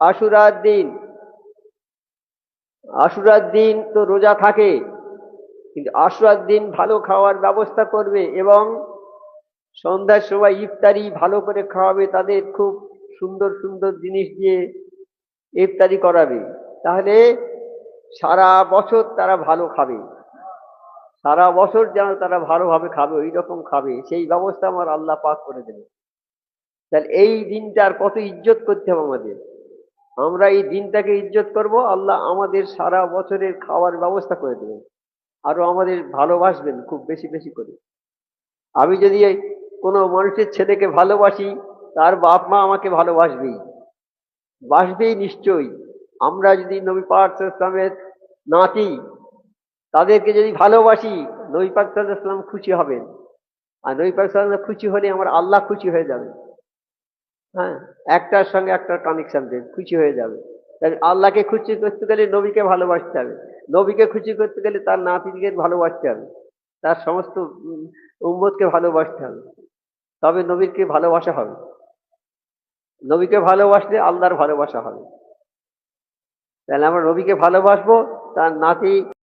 আশুরার দিন, আশুরার দিন তো রোজা থাকে, কিন্তু আশুরার দিন ভালো খাওয়ার ব্যবস্থা করবে এবং সন্ধ্যার সময় ইফতারি ভালো করে খাওয়াবে, তাদের খুব সুন্দর সুন্দর জিনিস দিয়ে ইফতারি করাবে। তাহলে সারা বছর তারা ভালো খাবে, সারা বছর যেন তারা ভালোভাবে খাবে, ওই রকম খাবে, সেই ব্যবস্থা আমার আল্লাহ পাক করে দেবে। তাহলে এই দিনটার কত ইজ্জত করতে হবে আমাদের। আমরা এই দিনটাকে ইজ্জত করব, আল্লাহ আমাদের সারা বছরের খাওয়ার ব্যবস্থা করে দেবেন, আরো আমাদের ভালোবাসবেন খুব বেশি বেশি করে। আমি যদি কোনো মানুষের ছেলেকে ভালোবাসি, তার বাপ মা আমাকে ভালোবাসবেই, বাসবেই নিশ্চয়ই। আমরা যদি নবী পাক সাল্লাল্লাহু আলাইহি ওয়াসাল্লামের নাতি, তাদেরকে যদি ভালোবাসি, নবী পাক সাল্লাল্লাহু আলাইহি ওয়াসাল্লাম খুশি হবেন, আর নবী পাক সাল্লাল্লাহু আলাইহি ওয়াসাল্লাম খুশি হলে আমার আল্লাহ খুশি হয়ে যাবে। হ্যাঁ, একটার সঙ্গে একটা কানেকশন দেন, খুশি হয়ে যাবে। তাই আল্লাহকে খুশি করতে গেলে নবীকে ভালোবাসতে হবে, নবীকে খুশি করতে গেলে তার নাতিকে ভালোবাসতে হবে, তার সমস্ত উম্মতকে ভালোবাসতে হবে, তবে নবীকে ভালোবাসা হবে। নবীকে ভালোবাসলে আল্লাহর ভালোবাসা হবে। তাহলে আমরা নবীকে ভালোবাসবো, তার নাতি